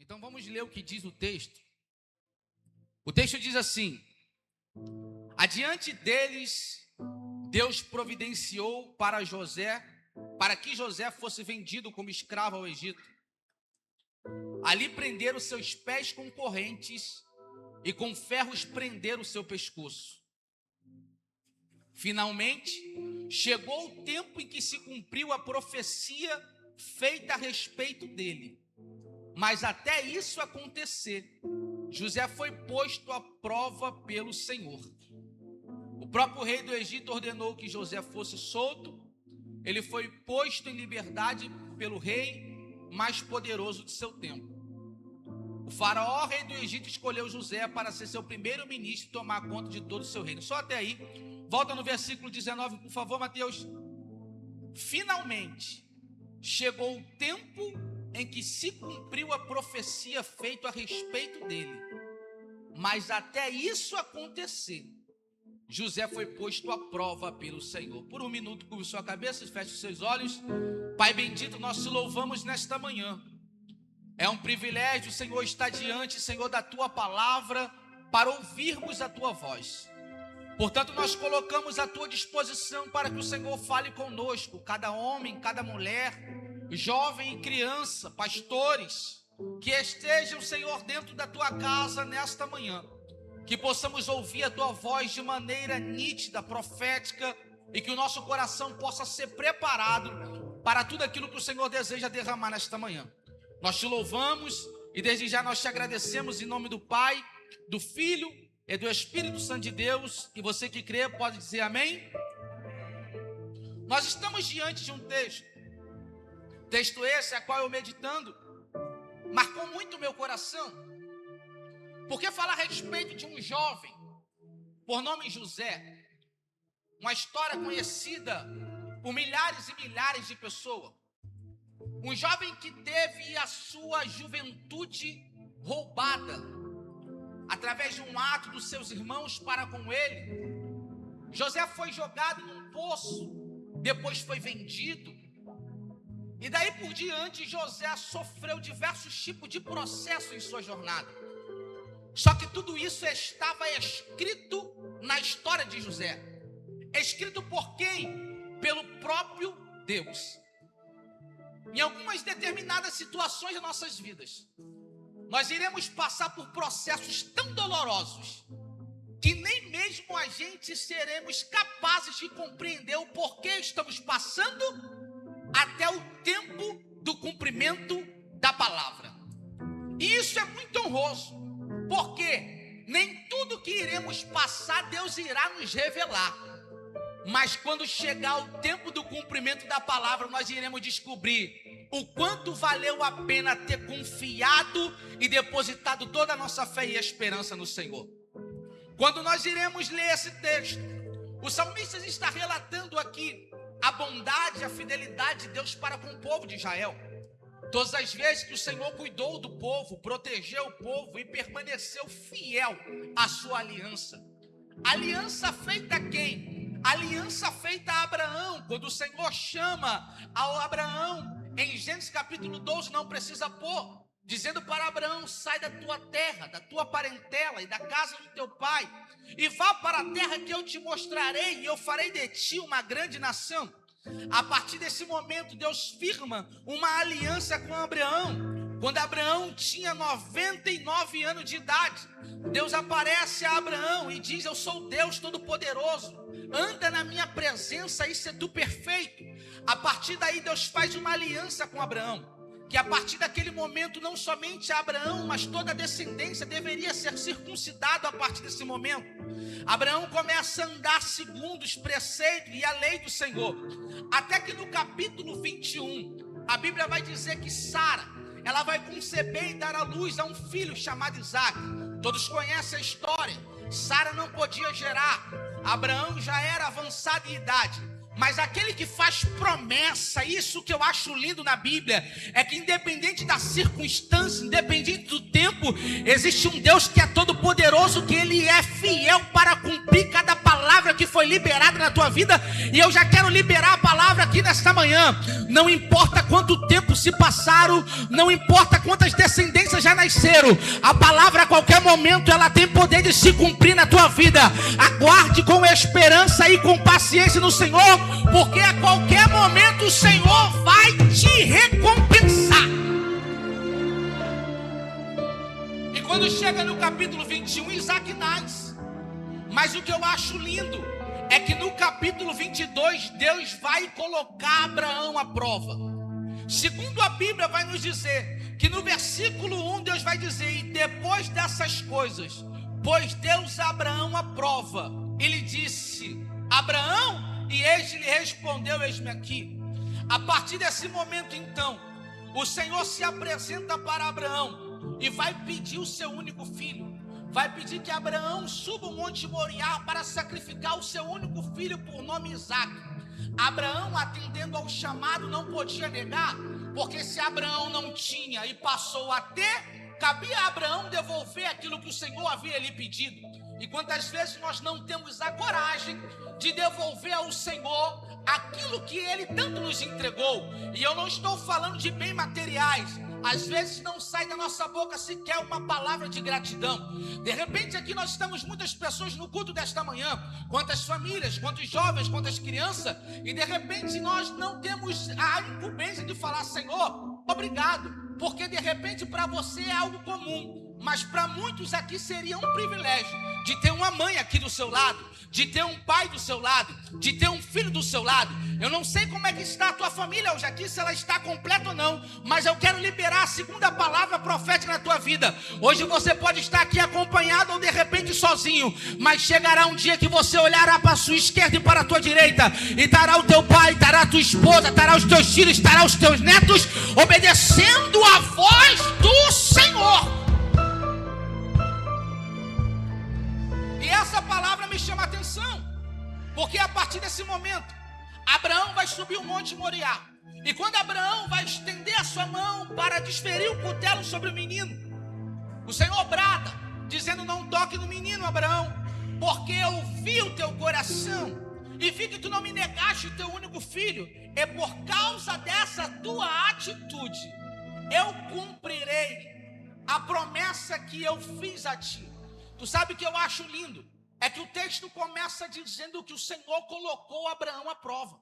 Então vamos ler o que diz o texto. O texto diz assim: adiante deles, Deus providenciou para que José fosse vendido como escravo ao Egito. Ali prenderam seus pés com correntes e com ferros prenderam o seu pescoço. Finalmente, chegou o tempo em que se cumpriu a profecia feita a respeito dele. Mas até isso acontecer, José foi posto à prova pelo Senhor. O próprio rei do Egito ordenou que José fosse solto. Ele foi posto em liberdade pelo rei mais poderoso de seu tempo. O faraó, rei do Egito, escolheu José para ser seu primeiro ministro e tomar conta de todo o seu reino. Só até aí. Volta no versículo 19, por favor, Mateus. Finalmente, chegou o tempo em que se cumpriu a profecia feita a respeito dele. Mas até isso acontecer, José foi posto à prova pelo Senhor. Por um minuto, curve sua cabeça e feche os seus olhos. Pai bendito, nós te louvamos nesta manhã. É um privilégio, Senhor, estar diante, Senhor, da tua palavra para ouvirmos a tua voz. Portanto, nós colocamos à tua disposição para que o Senhor fale conosco, cada homem, cada mulher, jovem e criança, pastores, que estejam, Senhor, dentro da tua casa nesta manhã, que possamos ouvir a tua voz de maneira nítida, profética, e que o nosso coração possa ser preparado para tudo aquilo que o Senhor deseja derramar nesta manhã. Nós te louvamos e desde já nós te agradecemos em nome do Pai, do Filho e do Espírito Santo de Deus. E você que crê pode dizer amém? Nós estamos diante de um texto esse a qual eu meditando marcou muito o meu coração, porque fala a respeito de um jovem por nome José, uma história conhecida por milhares e milhares de pessoas. Um jovem que teve a sua juventude roubada através de um ato dos seus irmãos para com ele. José foi jogado num poço, depois foi vendido. E daí por diante, José sofreu diversos tipos de processo em sua jornada. Só que tudo isso estava escrito na história de José. Escrito por quem? Pelo próprio Deus. Em algumas determinadas situações de nossas vidas, nós iremos passar por processos tão dolorosos que nem mesmo a gente seremos capazes de compreender o porquê estamos passando até o tempo do cumprimento da palavra. E isso é muito honroso, porque nem tudo que iremos passar Deus irá nos revelar. Mas quando chegar o tempo do cumprimento da palavra, nós iremos descobrir o quanto valeu a pena ter confiado e depositado toda a nossa fé e esperança no Senhor. Quando nós iremos ler esse texto, o salmista está relatando aqui a bondade e a fidelidade de Deus para com o povo de Israel. Todas as vezes que o Senhor cuidou do povo, protegeu o povo e permaneceu fiel à sua aliança. Aliança feita a quem? Aliança feita a Abraão. Quando o Senhor chama ao Abraão, em Gênesis capítulo 12, não precisa pôr, dizendo para Abraão: sai da tua terra, da tua parentela e da casa do teu pai, e vá para a terra que eu te mostrarei, e eu farei de ti uma grande nação. A partir desse momento, Deus firma uma aliança com Abraão. Quando Abraão tinha 99 anos de idade, Deus aparece a Abraão e diz: eu sou Deus Todo-Poderoso, anda na minha presença e ser tu perfeito. A partir daí Deus faz uma aliança com Abraão, que a partir daquele momento não somente Abraão, mas toda a descendência deveria ser circuncidado a partir desse momento. Abraão começa a andar segundo os preceitos e a lei do Senhor, até que no capítulo 21, a Bíblia vai dizer que Sara, ela vai conceber e dar à luz a um filho chamado Isaac. Todos conhecem a história. Sara não podia gerar, Abraão já era avançado em idade, mas aquele que faz promessa, isso que eu acho lindo na Bíblia, é que independente da circunstância, independente do tempo, existe um Deus que é todo poderoso, que ele é fiel para cumprir cada palavra que foi liberada na tua vida, e eu já quero liberar a palavra aqui nesta manhã. Não importa quanto tempo se passaram, não importa quantas descendências já nasceram, a palavra a qualquer momento ela tem poder de se cumprir na tua vida. Aguarde com esperança e com paciência no Senhor, porque a qualquer momento o Senhor vai te recompensar. E quando chega no capítulo 21, Isaac nasce. Mas o que eu acho lindo é que no capítulo 22, Deus vai colocar Abraão à prova. Segundo a Bíblia vai nos dizer que no versículo 1 Deus vai dizer: e depois dessas coisas, pois Deus a Abraão à prova, ele disse: Abraão, e este lhe respondeu: eis-me aqui. A partir desse momento então, o Senhor se apresenta para Abraão e vai pedir o seu único filho. Vai pedir que Abraão suba o monte Moriá para sacrificar o seu único filho por nome Isaque. Abraão, atendendo ao chamado, não podia negar, porque se Abraão não tinha e passou a ter, cabia a Abraão devolver aquilo que o Senhor havia lhe pedido. E quantas vezes nós não temos a coragem de devolver ao Senhor aquilo que Ele tanto nos entregou? E eu não estou falando de bens materiais. Às vezes não sai da nossa boca sequer uma palavra de gratidão. De repente aqui nós estamos muitas pessoas no culto desta manhã. Quantas famílias, quantos jovens, quantas crianças. E de repente nós não temos a incumbência de falar: Senhor, obrigado. Porque de repente para você é algo comum. Mas para muitos aqui seria um privilégio de ter uma mãe aqui do seu lado, de ter um pai do seu lado, de ter um filho do seu lado. Eu não sei como é que está a tua família hoje aqui, se ela está completa ou não, mas eu quero liberar a segunda palavra profética na tua vida. Hoje você pode estar aqui acompanhado ou de repente sozinho, mas chegará um dia que você olhará para a sua esquerda e para a tua direita, e estará o teu pai, estará a tua esposa, estará os teus filhos, estará os teus netos, obedecendo a voz do Senhor. E essa palavra me chama a atenção, porque a partir desse momento, Abraão vai subir o monte Moriá. E quando Abraão vai estender a sua mão para desferir o cutelo sobre o menino, o Senhor brada, dizendo: não toque no menino, Abraão, porque eu vi o teu coração e vi que tu não me negaste o teu único filho. E por causa dessa tua atitude, eu cumprirei a promessa que eu fiz a ti. Tu sabe o que eu acho lindo? É que o texto começa dizendo que o Senhor colocou Abraão à prova.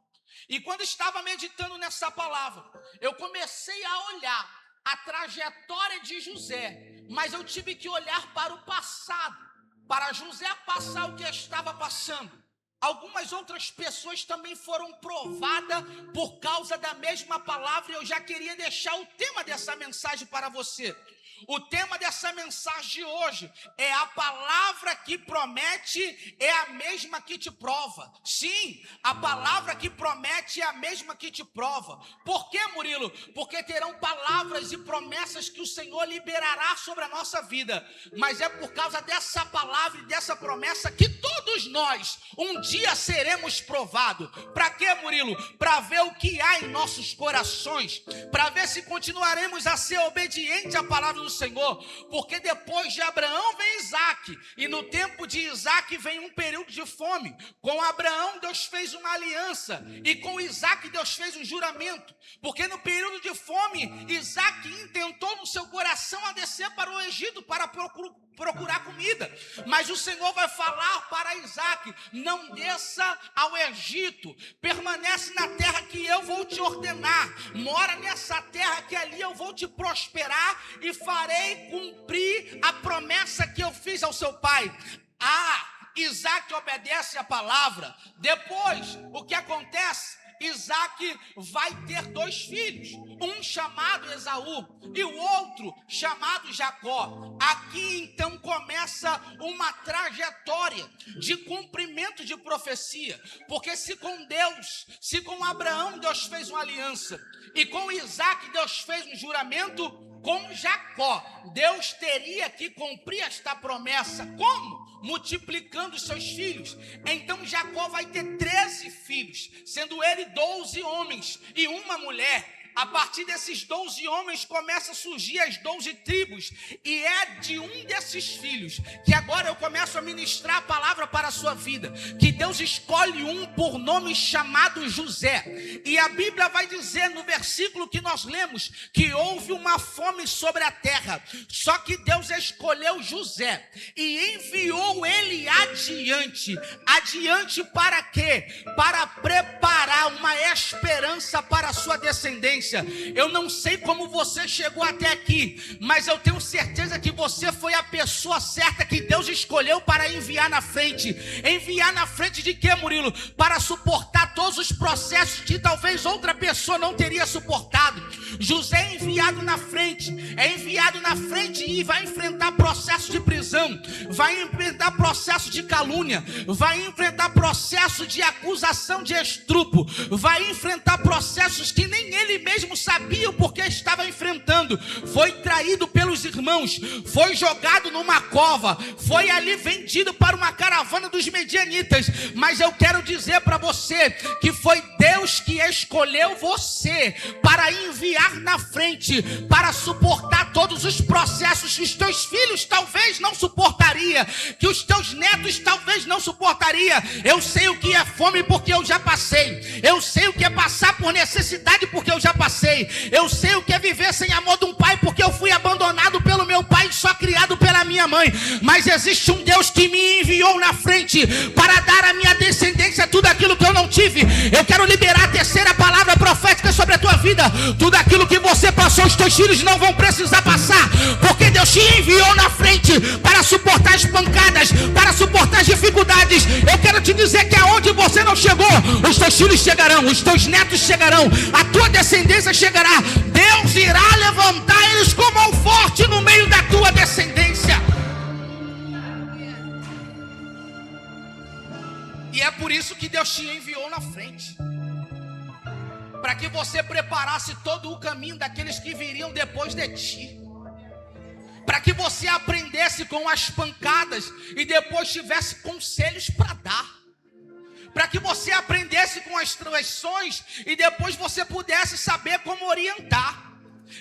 E quando estava meditando nessa palavra, eu comecei a olhar a trajetória de José, mas eu tive que olhar para o passado, para José passar o que estava passando. Algumas outras pessoas também foram provadas por causa da mesma palavra, e eu já queria deixar o tema dessa mensagem para você. O tema dessa mensagem de hoje é: a palavra que promete é a mesma que te prova. Sim, a palavra que promete é a mesma que te prova. Por quê, Murilo? Porque terão palavras e promessas que o Senhor liberará sobre a nossa vida. Mas é por causa dessa palavra e dessa promessa que todos nós um dia seremos provados. Para quê, Murilo? Para ver o que há em nossos corações, para ver se continuaremos a ser obedientes à palavra do Senhor. Porque depois de Abraão vem Isaque, e no tempo de Isaque vem um período de fome. Com Abraão Deus fez uma aliança, e com Isaque Deus fez um juramento. Porque no período de fome, Isaque intentou no seu coração a descer para o Egito para procurar comida, mas o Senhor vai falar para Isaque: não desça ao Egito, permanece na terra que eu vou te ordenar, mora nessa terra que ali eu vou te prosperar e farei cumprir a promessa que eu fiz ao seu pai. Isaque obedece a palavra. Depois, o que acontece? Isaque vai ter 2 filhos, um chamado Esaú e o outro chamado Jacó. Aqui então começa uma trajetória de cumprimento de profecia, porque se com Abraão Deus fez uma aliança, e com Isaque Deus fez um juramento, com Jacó Deus teria que cumprir esta promessa. Como? Multiplicando os seus filhos. Então Jacó vai ter 13 filhos, sendo ele 12 homens e uma mulher. a partir desses 12 homens começa a surgir as 12 tribos. E é de um desses filhos que agora eu começo a ministrar a palavra para a sua vida, que Deus escolhe um por nome chamado José. E a Bíblia vai dizer no versículo que nós lemos que houve uma fome sobre a terra. Só que Deus escolheu José e enviou ele adiante. Adiante para quê? Para preparar uma esperança para a sua descendência. Eu não sei como você chegou até aqui, mas eu tenho certeza que você foi a pessoa certa que Deus escolheu para enviar na frente. Enviar na frente de quê, Murilo? Para suportar todos os processos que talvez outra pessoa não teria suportado. José é enviado na frente e vai enfrentar processo de prisão, vai enfrentar processo de calúnia, vai enfrentar processo de acusação de estupro, vai enfrentar processos que nem ele mesmo sabia o porquê estava enfrentando. Foi traído pelos irmãos, foi jogado numa cova, foi ali vendido para uma caravana dos medianitas. Mas eu quero dizer para você que foi Deus que escolheu você para enviar na frente, para suportar todos os processos que os teus filhos talvez não suportaria, que os teus netos talvez não suportaria. Eu sei o que é fome porque eu já passei. Eu sei o que é passar por necessidade porque eu já passei. Eu sei o que é viver sem amor de um pai porque eu fui abandonado pelo meu pai e só criado pela minha mãe. Mas existe um Deus que me enviou na frente para dar à minha descendência tudo aquilo que eu não tive. Eu quero liberar a terceira palavra profética sobre a tua vida. Tudo aquilo que você passou, os teus filhos não vão precisar passar, porque Deus te enviou na frente para suportar as pancadas, para suportar as dificuldades. Eu quero te dizer que aonde você não chegou, os teus filhos chegarão, os teus netos chegarão, a tua descendência chegará. Deus irá levantar eles como um forte no meio da tua descendência. E é por isso que Deus te enviou na frente, para que você preparasse todo o caminho daqueles que viriam depois de ti, para que você aprendesse com as pancadas e depois tivesse conselhos para dar, para que você aprendesse com as traições e depois você pudesse saber como orientar.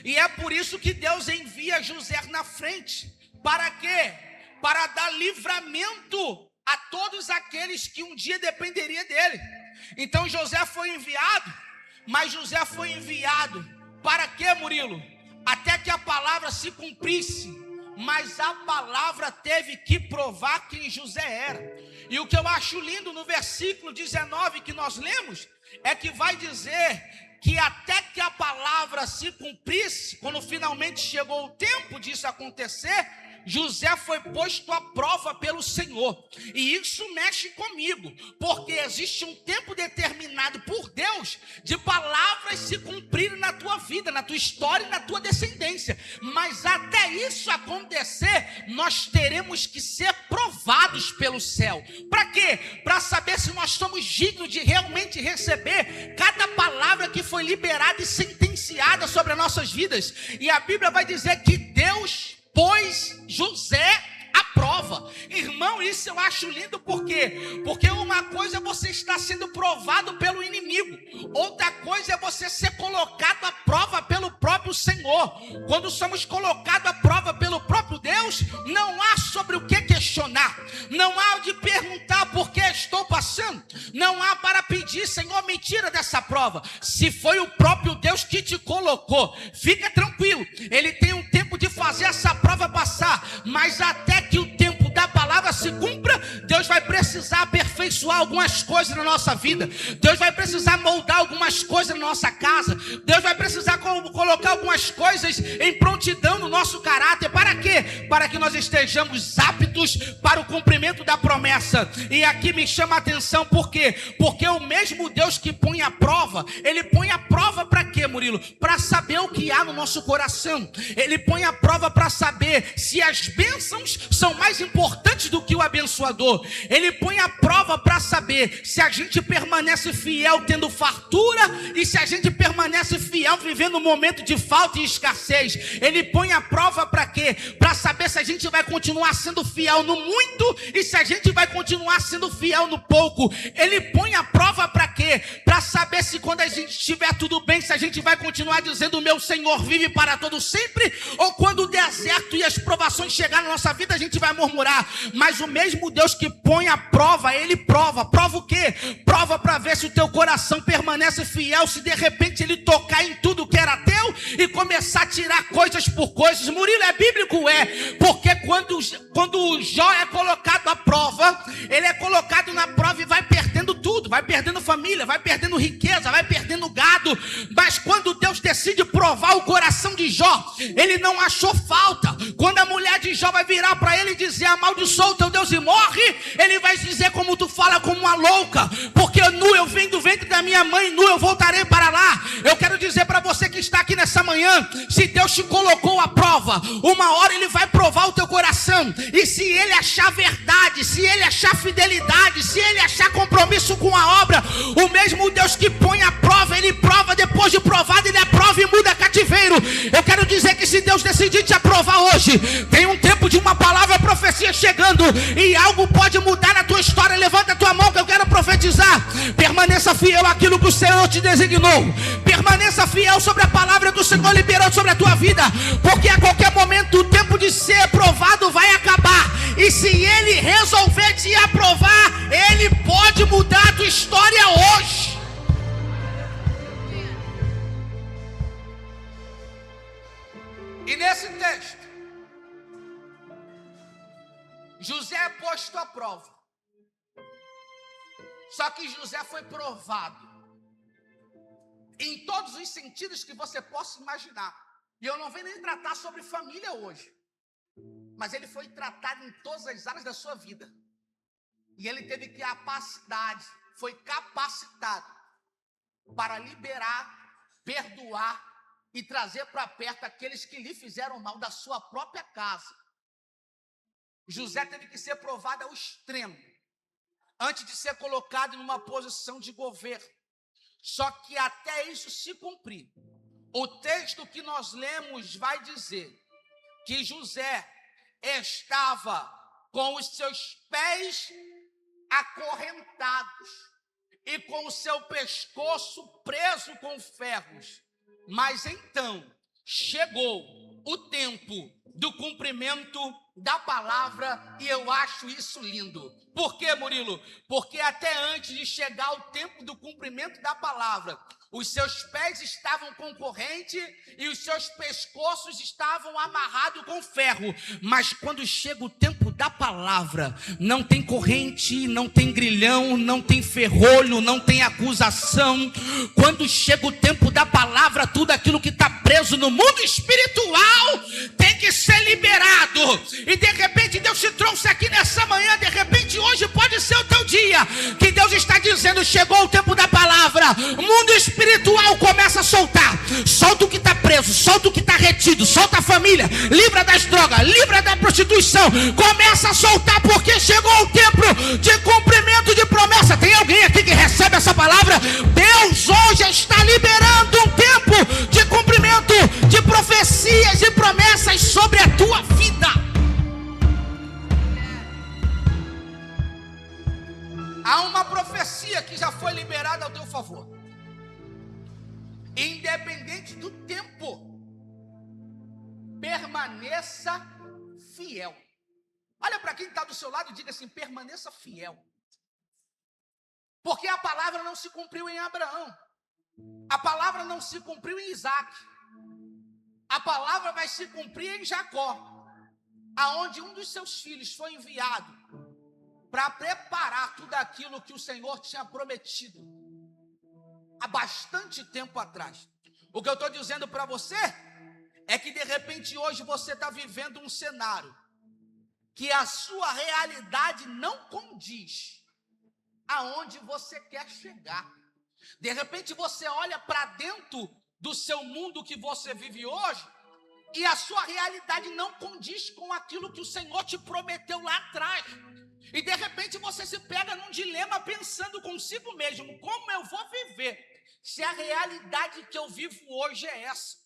E é por isso que Deus envia José na frente. Para quê? Para dar livramento a todos aqueles que um dia dependeriam dele. Então José foi enviado, mas José foi enviado para quê, Murilo? Até que a palavra se cumprisse. Mas a palavra teve que provar quem José era. E o que eu acho lindo no versículo 19 que nós lemos, é que vai dizer que até que a palavra se cumprisse, quando finalmente chegou o tempo disso acontecer, José foi posto à prova pelo Senhor. E isso mexe comigo, porque existe um tempo determinado por Deus de palavras se cumprirem na tua vida, na tua história e na tua descendência. Mas até isso acontecer, nós teremos que ser provados pelo céu. Para quê? Para saber se nós somos dignos de realmente receber cada palavra que foi liberada e sentenciada sobre as nossas vidas. E a Bíblia vai dizer que Deus pôs José à prova. Irmão, isso eu acho lindo. Por quê? Porque uma coisa é você estar sendo provado pelo inimigo, outra coisa é você ser colocado à prova pelo próprio Senhor. Quando somos colocados à prova pelo próprio Deus, não há sobre o que questionar, não há de perguntar por que estou passando, não há para pedir, Senhor, me tira dessa prova. Se foi o próprio Deus que te colocou, fica tranquilo, Ele tem um tempo de fazer essa prova passar, mas até que o tempo da palavra se cumpra, Deus vai precisar aperfeiçoar algumas coisas na nossa vida, Deus vai precisar moldar algumas coisas na nossa casa, Deus vai precisar colocar algumas coisas em prontidão no nosso caráter. Para quê? Para que nós estejamos aptos para o cumprimento da promessa. E aqui me chama a atenção, por quê? Porque o mesmo Deus que põe a prova, Ele põe a prova para quê, Murilo? Para saber o que há no nosso coração. Ele põe a prova para saber se as bênçãos são mais importantes do que o abençoador. Ele põe a prova para saber se a gente permanece fiel tendo fartura e se a gente permanece fiel vivendo um momento de falta e escassez. Ele põe a prova para quê? Para saber se a gente vai continuar sendo fiel no muito e se a gente vai continuar sendo fiel no pouco. Ele põe a prova para quê? Para saber se quando a gente estiver tudo bem, se a gente vai continuar dizendo: meu Senhor vive para todo sempre, ou quando o deserto e as provações chegar na nossa vida, a gente vai murmurar. Mas o mesmo Deus que põe a prova, Ele prova. Prova o quê? Prova para ver se o teu coração permanece fiel, se de repente Ele tocar em tudo que era teu e começar a tirar coisas por coisas. Murilo, é bíblico? É. Porque quando o Jó é colocado à prova, ele é colocado na prova e vai perdendo tudo, vai perdendo família, vai perdendo riqueza, vai perdendo gado. Mas quando Deus decide provar o coração de Jó, ele não achou falta. Quando a mulher de Jó vai virar para ele e dizer: amaldiçoa o teu Deus e morre, ele vai dizer: como tu fala como uma louca, porque nu eu vim do ventre da minha mãe, nu eu voltarei para lá. Eu quero dizer para você que está aqui nessa manhã, se Deus te colocou à prova, uma hora Ele vai provar o teu coração, e se Ele achar verdade, se Ele achar fidelidade, se Ele achar compromisso com a obra, o mesmo Deus que põe a prova, Ele prova. Depois de provado, Ele aprova e muda cativeiro. Eu quero dizer que se Deus decidir te aprovar hoje, tem um tempo de uma palavra profecia chegando, e algo pode mudar na tua história. Levanta a tua mão que eu quero profetizar. Permaneça fiel àquilo que o Senhor te designou. Permaneça fiel sobre a palavra que o Senhor liberou sobre a tua vida, porque a qualquer momento o tempo de ser provado vai acabar, e se Ele resolver te aprovar, Ele pode mudar a tua história hoje. E nesse texto, José é posto à prova. Só que José foi provado em todos os sentidos que você possa imaginar. E eu não venho nem tratar sobre família hoje, mas ele foi tratado em todas as áreas da sua vida. E ele teve capacidade, foi capacitado para liberar, perdoar e trazer para perto aqueles que lhe fizeram mal da sua própria casa. José teve que ser provado ao extremo antes de ser colocado numa posição de governo. Só que até isso se cumprir, o texto que nós lemos vai dizer que José estava com os seus pés acorrentados e com o seu pescoço preso com ferros. Mas então chegou o tempo do cumprimento da palavra, e eu acho isso lindo. Por quê, Murilo? Porque até antes de chegar o tempo do cumprimento da palavra, os seus pés estavam com corrente e os seus pescoços estavam amarrados com ferro. Mas quando chega o tempo da palavra, não tem corrente, não tem grilhão, não tem ferrolho, não tem acusação. Quando chega o tempo da palavra, tudo aquilo que está preso no mundo espiritual tem que ser liberado. E de repente Deus te trouxe aqui nessa manhã, de repente hoje pode ser o teu dia, que Deus está dizendo: chegou o tempo da palavra. O mundo espiritual começa a soltar. Solta o que está preso, solta o que está retido, solta a família, livra das drogas, livra da prostituição. Começa a soltar, porque chegou o tempo de cumprimento de promessa. Tem alguém aqui que recebe essa palavra? Deus hoje está liberando um tempo de cumprimento de profecias e promessas sobre a tua vida. Há uma profecia que já foi liberada ao teu favor. Independente do tempo, permaneça fiel. Olha para quem está do seu lado e diga assim: permaneça fiel. Porque a palavra não se cumpriu em Abraão, a palavra não se cumpriu em Isaac, a palavra vai se cumprir em Jacó, aonde um dos seus filhos foi enviado para preparar tudo aquilo que o Senhor tinha prometido há bastante tempo atrás. O que eu estou dizendo para você é que de repente hoje você está vivendo um cenário que a sua realidade não condiz aonde você quer chegar. De repente você olha para dentro do seu mundo que você vive hoje e a sua realidade não condiz com aquilo que o Senhor te prometeu lá atrás. E de repente você se pega num dilema pensando consigo mesmo: como eu vou viver se a realidade que eu vivo hoje é essa?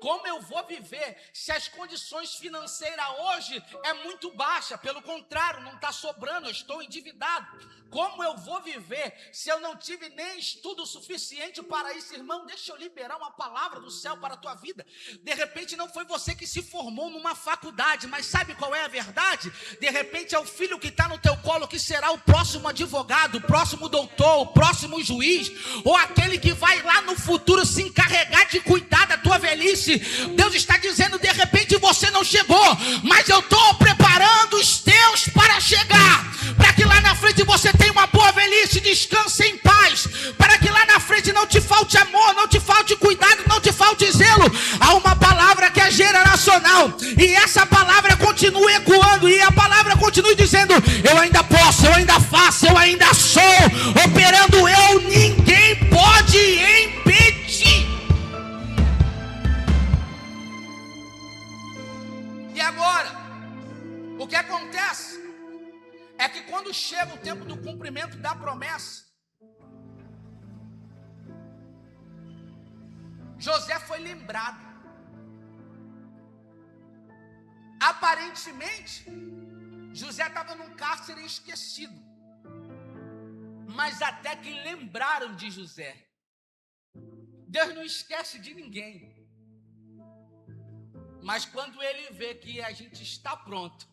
Como eu vou viver se as condições financeiras hoje é muito baixa? Pelo contrário, não está sobrando, eu estou endividado. Como eu vou viver se eu não tive nem estudo suficiente para isso? Irmão, deixa eu liberar uma palavra do céu para a tua vida. De repente não foi você que se formou numa faculdade, mas sabe qual é a verdade? De repente é o filho que está no teu colo que será o próximo advogado, o próximo doutor, o próximo juiz, ou aquele que vai lá no futuro se encarregar de cuidar da tua velhice. Deus está dizendo, de repente você não chegou, mas eu estou preparando os teus para chegar, para que lá na frente você tenha uma boa velhice, descanse em paz, para que lá na frente não te falte amor, não te falte cuidado, não te falte zelo. Há uma palavra que é geracional, e essa palavra continua ecoando, e a palavra continua dizendo, eu ainda posso, eu ainda faço, eu ainda sou, operando eu, ninguém pode impedir. E agora, o que acontece é que quando chega o tempo do cumprimento da promessa, José foi lembrado. Aparentemente, José estava num cárcere esquecido, mas até que lembraram de José. Deus não esquece de ninguém. Mas quando ele vê que a gente está pronto,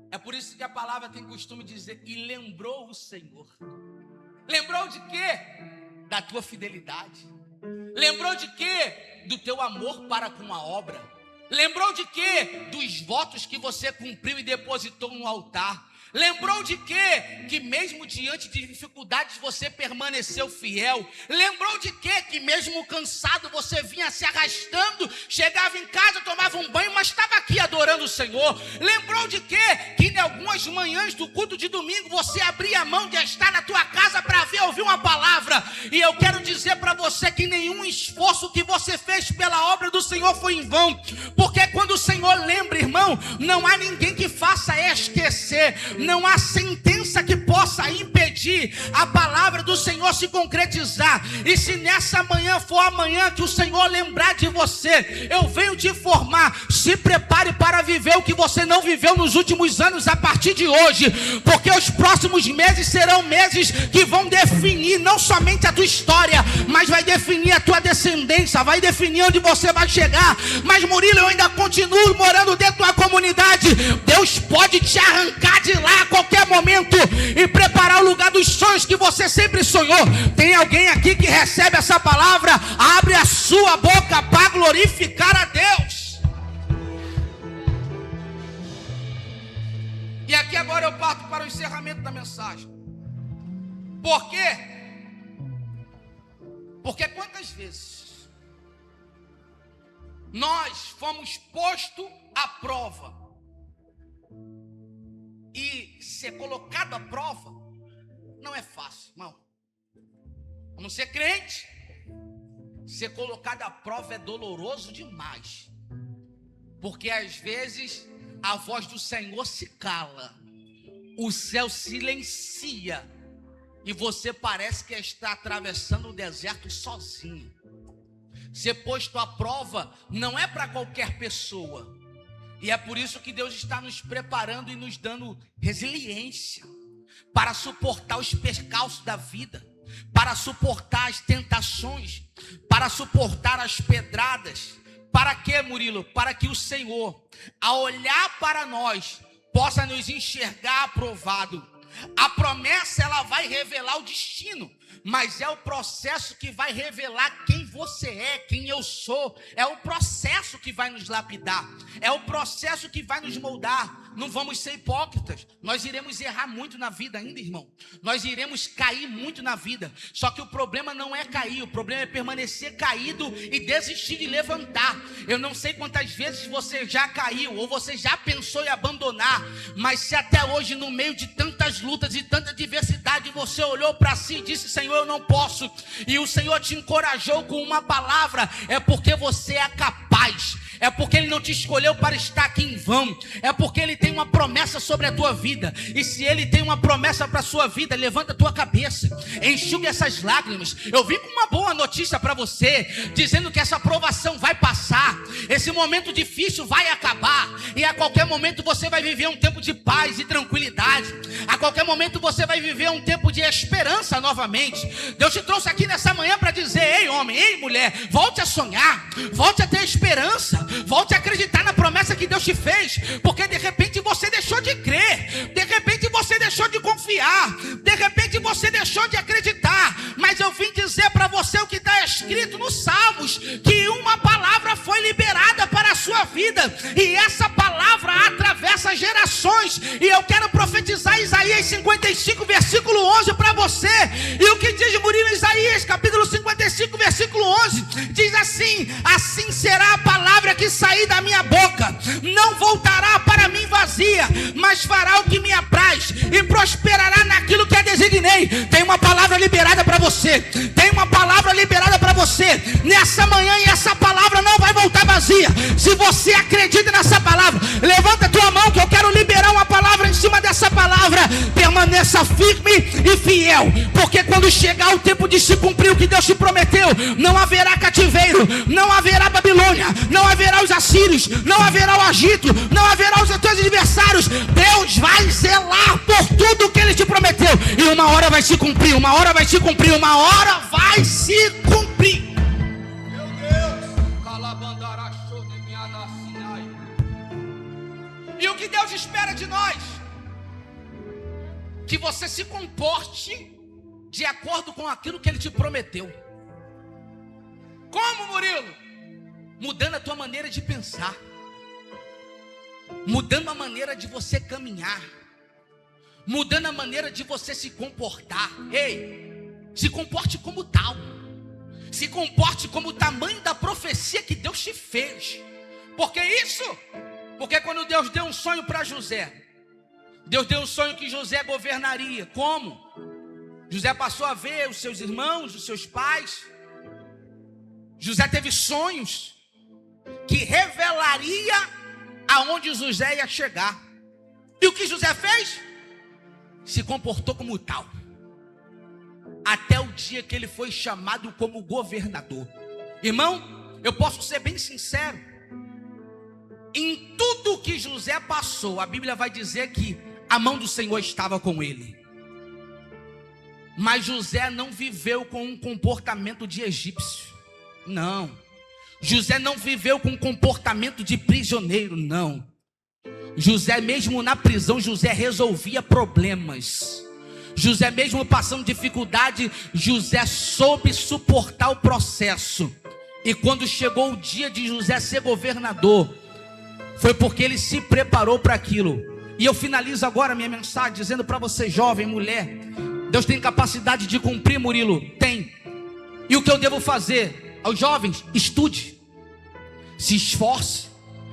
é por isso que a palavra tem costume de dizer, e lembrou o Senhor. Lembrou de quê? Da tua fidelidade. Lembrou de quê? Do teu amor para com a obra. Lembrou de quê? Dos votos que você cumpriu e depositou no altar. Lembrou de quê? Que mesmo diante de dificuldades você permaneceu fiel. Lembrou de quê? Que mesmo cansado você vinha se arrastando, chegava em casa, tomava um banho, mas estava aqui adorando o Senhor. Lembrou de quê? Que em algumas manhãs do culto de domingo você abria a mão de estar na tua casa para ouvir uma palavra. E eu quero dizer para você que nenhum esforço que você fez pela obra do Senhor foi em vão. Porque quando o Senhor lembra, irmão, não há ninguém que faça esquecer. Não há sentença que possa impedir a palavra do Senhor se concretizar. E se nessa manhã for amanhã que o Senhor lembrar de você, eu venho te informar, se prepare para viver o que você não viveu nos últimos anos a partir de hoje, porque os próximos meses serão meses que vão definir não somente a tua história, mas vai definir a tua descendência, vai definir onde você vai chegar. Mas Murilo, eu ainda continuo morando dentro da comunidade. Deus pode te arrancar de lá a qualquer momento e preparar o lugar dos sonhos que você sempre sonhou. Tem alguém aqui que recebe essa palavra? Abre a sua boca para glorificar a Deus. E aqui agora eu parto para o encerramento da mensagem. Por quê? Porque quantas vezes nós fomos postos à prova, e ser colocado à prova não é fácil, irmão. Vamos ser crente. Ser colocado à prova é doloroso demais. Porque às vezes a voz do Senhor se cala, o céu silencia, e você parece que está atravessando o deserto sozinho. Ser posto à prova não é para qualquer pessoa. E é por isso que Deus está nos preparando e nos dando resiliência para suportar os percalços da vida, para suportar as tentações, para suportar as pedradas. Para quê, Murilo? Para que o Senhor, ao olhar para nós, possa nos enxergar aprovado. A promessa, ela vai revelar o destino, mas é o processo que vai revelar quem você é, quem eu sou. É o processo que vai nos lapidar, é o processo que vai nos moldar. Não vamos ser hipócritas. Nós iremos errar muito na vida ainda, irmão. Nós iremos cair muito na vida. Só que o problema não é cair, o problema é permanecer caído e desistir de levantar. Eu não sei quantas vezes você já caiu ou você já pensou em abandonar, mas se até hoje, no meio de tantas lutas e tanta diversidade, você olhou para si e disse: Senhor, eu não posso, e o Senhor te encorajou com uma palavra, é porque você é capaz. É porque Ele não te escolheu para estar aqui em vão. É porque Ele tem uma promessa sobre a tua vida. E se Ele tem uma promessa para a sua vida, levanta a tua cabeça, enxugue essas lágrimas. Eu vim com uma boa notícia para você, dizendo que essa provação vai passar, esse momento difícil vai acabar, e a qualquer momento você vai viver um tempo de paz e tranquilidade. A qualquer momento você vai viver um tempo de esperança novamente. Deus te trouxe aqui nessa manhã para dizer: ei homem, ei mulher, volte a sonhar, volte a ter esperança, volte a acreditar na promessa que Deus te fez. Porque de repente você deixou de crer, de repente você deixou de confiar, de repente você deixou de acreditar. Mas eu vim dizer para você o que está escrito nos Salmos, que uma palavra foi liberada para a sua vida, e essa palavra atravessa gerações. E eu quero profetizar Isaías 55 versículo 11 para você. E o que diz Murilo Isaías capítulo 55 versículo 11 diz assim: assim será a palavra que sair da minha boca, não voltará para mim vazia, mas fará o que me apraz e prosperará naquilo que a designei. Tem uma palavra liberada para você, tem uma palavra liberada para você nessa manhã, e essa palavra não vai voltar vazia. Se você acredita nessa palavra, levanta a tua mão que eu quero liberar uma palavra em cima dessa palavra. Permaneça firme e fiel, porque quando chegar o tempo de se cumprir o que Deus te prometeu, não haverá cativeiro, não haverá Babilônia, não haverá os assírios, não haverá o Egito, não haverá os teus adversários. Deus vai zelar por tudo que Ele te prometeu, e uma hora vai se cumprir, uma hora vai se cumprir, uma hora vai se cumprir. Meu Deus, e o que Deus espera de nós? Que você se comporte de acordo com aquilo que Ele te prometeu. Como, Murilo? Mudando a tua maneira de pensar, mudando a maneira de você caminhar, mudando a maneira de você se comportar. Ei, se comporte como tal, se comporte como o tamanho da profecia que Deus te fez. Por que isso? Porque quando Deus deu um sonho para José, Deus deu um sonho que José governaria. Como? José passou a ver os seus irmãos, os seus pais. José teve sonhos que revelaria aonde José ia chegar. E o que José fez? Se comportou como tal, até o dia que ele foi chamado como governador. Irmão, eu posso ser bem sincero, em tudo que José passou, a Bíblia vai dizer que a mão do Senhor estava com ele. Mas José não viveu com um comportamento de egípcio, não. José não viveu com um comportamento de prisioneiro, não. José, mesmo na prisão, José resolvia problemas. José, mesmo passando dificuldade, José soube suportar o processo. E quando chegou o dia de José ser governador, foi porque ele se preparou para aquilo. E eu finalizo agora minha mensagem dizendo para você, jovem, mulher: Deus tem capacidade de cumprir, Murilo? Tem. E o que eu devo fazer? Aos jovens: estude, se esforce,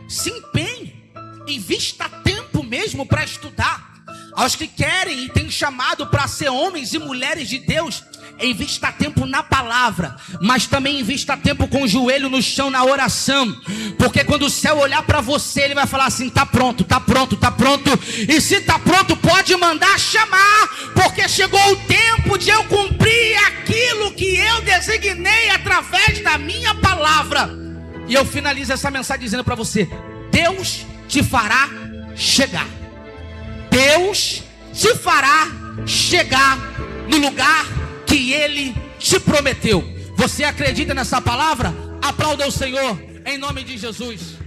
se empenhe, invista tempo mesmo para estudar. Aos que querem e têm chamado para ser homens e mulheres de Deus, invista tempo na palavra, mas também invista tempo com o joelho no chão na oração, porque quando o céu olhar para você, ele vai falar assim: tá pronto, tá pronto, tá pronto. E se tá pronto, pode mandar chamar, porque chegou o tempo de eu cumprir aquilo que eu designei através da minha palavra. E eu finalizo essa mensagem dizendo para você: Deus te fará chegar. Deus te fará chegar no lugar que Ele te prometeu. Você acredita nessa palavra? Aplauda o Senhor em nome de Jesus.